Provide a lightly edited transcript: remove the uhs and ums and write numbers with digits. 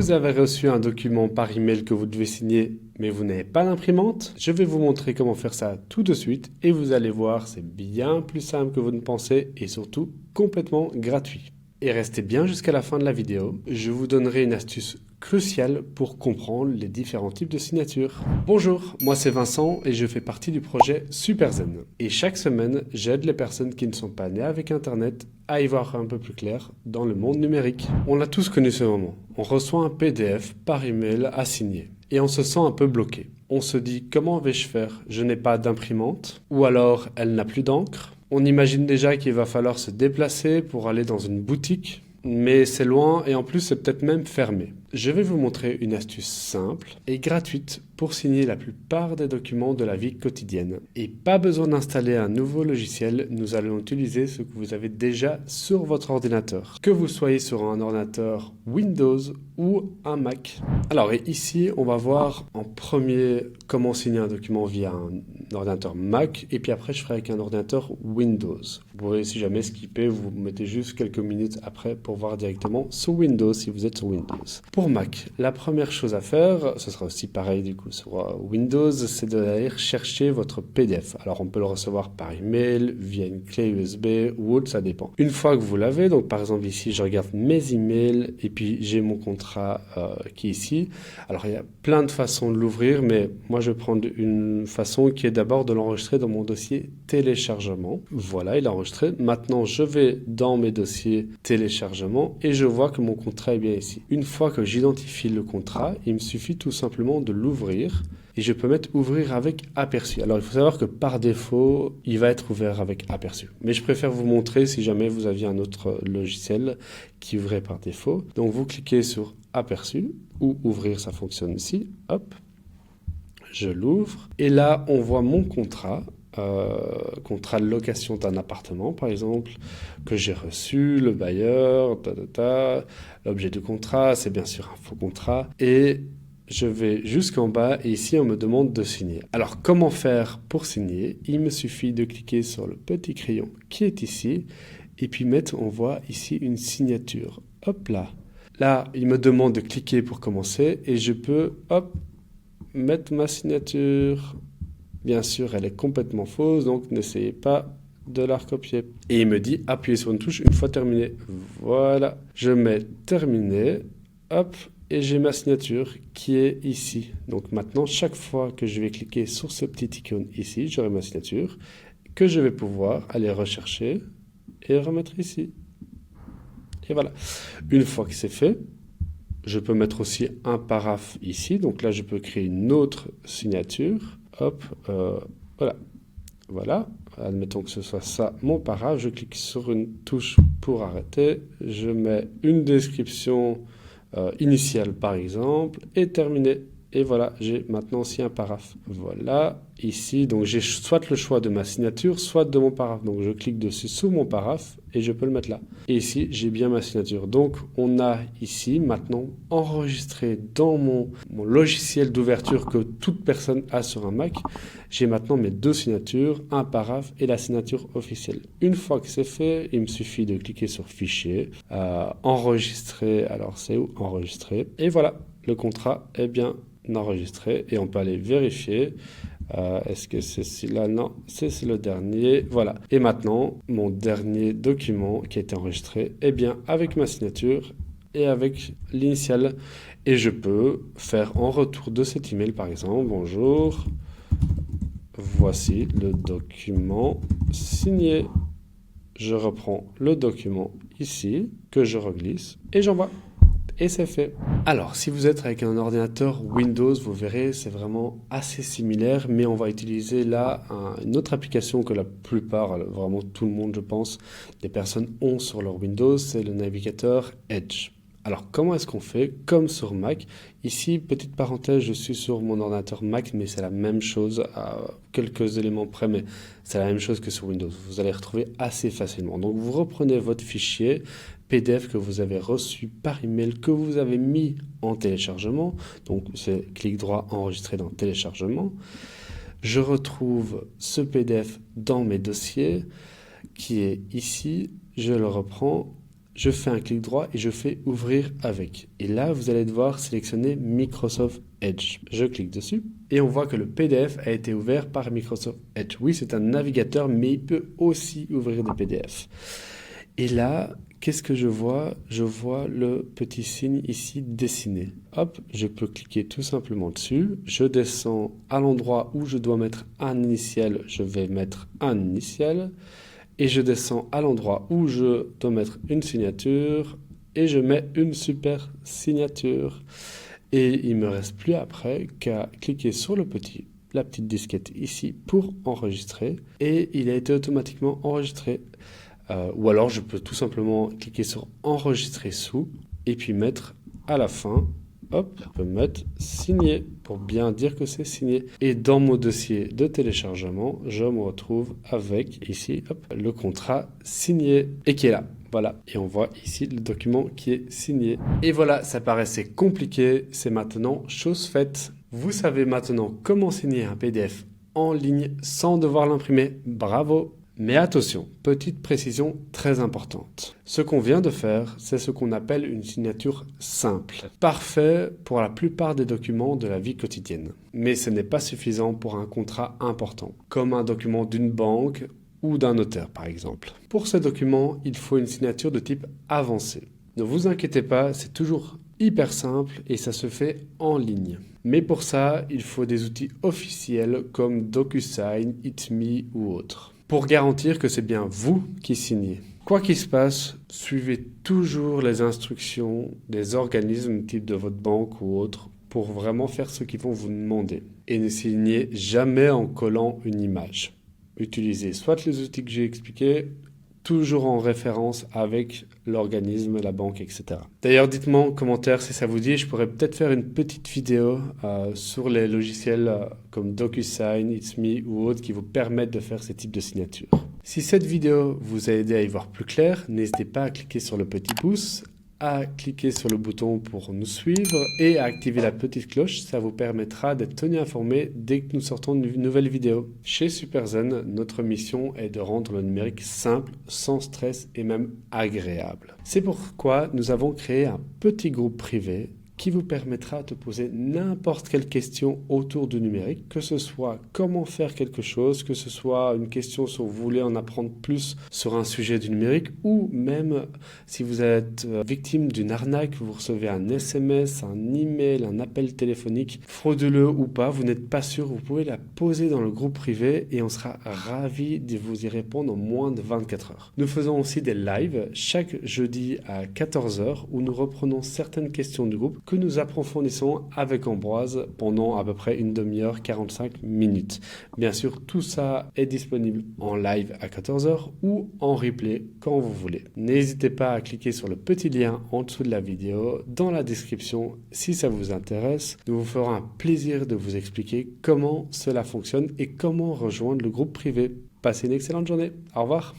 Vous avez reçu un document par email que vous devez signer, mais vous n'avez pas d'imprimante? Je vais vous montrer comment faire ça tout de suite et vous allez voir, c'est bien plus simple que vous ne pensez et surtout complètement gratuit. Et restez bien jusqu'à la fin de la vidéo, je vous donnerai une astuce cruciale pour comprendre les différents types de signatures. Bonjour, moi c'est Vincent et je fais partie du projet SuperZen. Et chaque semaine, j'aide les personnes qui ne sont pas nées avec Internet à y voir un peu plus clair dans le monde numérique. On l'a tous connu ce moment. On reçoit un PDF par email à signer et on se sent un peu bloqué. On se dit comment vais-je faire? Je n'ai pas d'imprimante ou alors elle n'a plus d'encre. On imagine déjà qu'il va falloir se déplacer pour aller dans une boutique, mais c'est loin et en plus c'est peut-être même fermé. Je vais vous montrer une astuce simple et gratuite pour signer la plupart des documents de la vie quotidienne. Et pas besoin d'installer un nouveau logiciel, nous allons utiliser ce que vous avez déjà sur votre ordinateur. Que vous soyez sur un ordinateur Windows ou un Mac. Alors et ici, on va voir en premier comment signer un document via un ordinateur Mac et puis après je ferai avec un ordinateur Windows. Vous pouvez si jamais skipper, vous mettez juste quelques minutes après pour voir directement sur Windows si vous êtes sur Windows. Pour Mac, la première chose à faire, ce sera aussi pareil du coup sur Windows, c'est d'aller chercher votre PDF. Alors on peut le recevoir par email, via une clé USB ou autre, ça dépend. Une fois que vous l'avez, donc par exemple ici je regarde mes emails et puis j'ai mon contrat qui est ici. Alors il y a plein de façons de l'ouvrir, mais moi je vais prendre une façon qui est d'abord de l'enregistrer dans mon dossier téléchargement. Voilà, il est enregistré. Maintenant je vais dans mes dossiers téléchargement et je vois que mon contrat est bien ici. Une fois que j'identifie le contrat, il me suffit tout simplement de l'ouvrir et je peux mettre ouvrir avec aperçu. Alors il faut savoir que par défaut, il va être ouvert avec aperçu. Mais je préfère vous montrer si jamais vous aviez un autre logiciel qui ouvrait par défaut. Donc vous cliquez sur aperçu ou ouvrir, ça fonctionne ici. Hop, je l'ouvre et là on voit mon contrat. Contrat de location d'un appartement par exemple que j'ai reçu, le bailleur, l'objet du contrat, c'est bien sûr un faux contrat et je vais jusqu'en bas et ici on me demande de signer. Alors comment faire pour signer? Il me suffit de cliquer sur le petit crayon qui est ici et puis on voit ici une signature. Hop là. Là il me demande de cliquer pour commencer et je peux hop mettre ma signature. Bien sûr, elle est complètement fausse, donc n'essayez pas de la recopier. Et il me dit appuyez sur une touche une fois terminé. Voilà, je mets terminé, hop, et j'ai ma signature qui est ici. Donc maintenant, chaque fois que je vais cliquer sur ce petit icône ici, j'aurai ma signature que je vais pouvoir aller rechercher et remettre ici. Et voilà. Une fois que c'est fait, je peux mettre aussi un paraphe ici. Donc là, je peux créer une autre signature. Hop, voilà, admettons que ce soit ça mon paraphe, je clique sur une touche pour arrêter, je mets une description initiale par exemple, et terminé. Et voilà, j'ai maintenant aussi un paraphe. Voilà, ici, donc j'ai soit le choix de ma signature, soit de mon paraphe. Donc je clique dessus sous mon paraphe et je peux le mettre là. Et ici, j'ai bien ma signature. Donc on a ici maintenant enregistré dans mon logiciel d'ouverture que toute personne a sur un Mac. J'ai maintenant mes deux signatures, un paraphe et la signature officielle. Une fois que c'est fait, il me suffit de cliquer sur fichier, enregistrer. Alors c'est où? Enregistrer. Et voilà, le contrat est bien enregistré et on peut aller vérifier est-ce que c'est celui-là? Non, c'est le dernier. Voilà. Et maintenant, mon dernier document qui a été enregistré est bien avec ma signature et avec l'initiale. Et je peux faire en retour de cet email, par exemple, bonjour, voici le document signé. Je reprends le document ici, que je reglisse et j'envoie. Et c'est fait. Alors, si vous êtes avec un ordinateur Windows, vous verrez, c'est vraiment assez similaire, mais on va utiliser là une autre application que la plupart, vraiment tout le monde, je pense, des personnes ont sur leur Windows, c'est le navigateur Edge. Alors, comment est-ce qu'on fait? Comme sur Mac. Ici, petite parenthèse, je suis sur mon ordinateur Mac, mais c'est la même chose à quelques éléments près, mais c'est la même chose que sur Windows. Vous allez retrouver assez facilement. Donc, vous reprenez votre fichier PDF que vous avez reçu par email, que vous avez mis en téléchargement. Donc, c'est clic droit, enregistrer dans téléchargement. Je retrouve ce PDF dans mes dossiers, qui est ici. Je le reprends. je fais un clic droit et je fais ouvrir avec. Et là, vous allez devoir sélectionner Microsoft Edge. Je clique dessus et on voit que le PDF a été ouvert par Microsoft Edge. Oui, c'est un navigateur, mais il peut aussi ouvrir des PDF. Et là, qu'est-ce que je vois? Je vois le petit signe ici dessiné. Hop, je peux cliquer tout simplement dessus. Je descends à l'endroit où je dois mettre un initial. Je vais mettre un initial. Et je descends à l'endroit où je dois mettre une signature. Et je mets une super signature. Et il ne me reste plus après qu'à cliquer sur la petite disquette ici pour enregistrer. Et il a été automatiquement enregistré. Ou alors je peux tout simplement cliquer sur enregistrer sous et puis mettre à la fin, hop, je peux mettre signé pour bien dire que c'est signé. Et dans mon dossier de téléchargement, je me retrouve avec ici hop, le contrat signé et qui est là. Voilà, et on voit ici le document qui est signé. Et voilà, ça paraissait compliqué, c'est maintenant chose faite. Vous savez maintenant comment signer un PDF en ligne sans devoir l'imprimer. Bravo! Mais attention, petite précision très importante. Ce qu'on vient de faire, c'est ce qu'on appelle une signature simple. Parfait pour la plupart des documents de la vie quotidienne. Mais ce n'est pas suffisant pour un contrat important, comme un document d'une banque ou d'un notaire par exemple. Pour ce document, il faut une signature de type avancé. Ne vous inquiétez pas, c'est toujours hyper simple et ça se fait en ligne. Mais pour ça, il faut des outils officiels comme DocuSign, Itme ou autres, pour garantir que c'est bien vous qui signez. Quoi qu'il se passe, suivez toujours les instructions des organismes type de votre banque ou autre pour vraiment faire ce qu'ils vont vous demander. Et ne signez jamais en collant une image. Utilisez soit les outils que j'ai expliqués, toujours en référence avec l'organisme, la banque, etc. D'ailleurs, dites-moi en commentaire si ça vous dit, je pourrais peut-être faire une petite vidéo sur les logiciels comme DocuSign, Itme ou autres qui vous permettent de faire ce type de signature. Si cette vidéo vous a aidé à y voir plus clair, n'hésitez pas à cliquer sur le petit pouce, à cliquer sur le bouton pour nous suivre et à activer la petite cloche. Ça vous permettra d'être tenu informé dès que nous sortons une nouvelle vidéo. Chez Superzen, notre mission est de rendre le numérique simple, sans stress et même agréable. C'est pourquoi nous avons créé un petit groupe privé qui vous permettra de poser n'importe quelle question autour du numérique, que ce soit comment faire quelque chose, que ce soit une question si vous voulez en apprendre plus sur un sujet du numérique, ou même si vous êtes victime d'une arnaque, vous recevez un SMS, un email, un appel téléphonique, frauduleux ou pas, vous n'êtes pas sûr, vous pouvez la poser dans le groupe privé et on sera ravis de vous y répondre en moins de 24 heures. Nous faisons aussi des lives chaque jeudi à 14 h où nous reprenons certaines questions du groupe que nous approfondissons avec Ambroise pendant à peu près une demi-heure, 45 minutes. Bien sûr, tout ça est disponible en live à 14 h ou en replay quand vous voulez. N'hésitez pas à cliquer sur le petit lien en dessous de la vidéo dans la description si ça vous intéresse. Nous vous ferons un plaisir de vous expliquer comment cela fonctionne et comment rejoindre le groupe privé. Passez une excellente journée. Au revoir.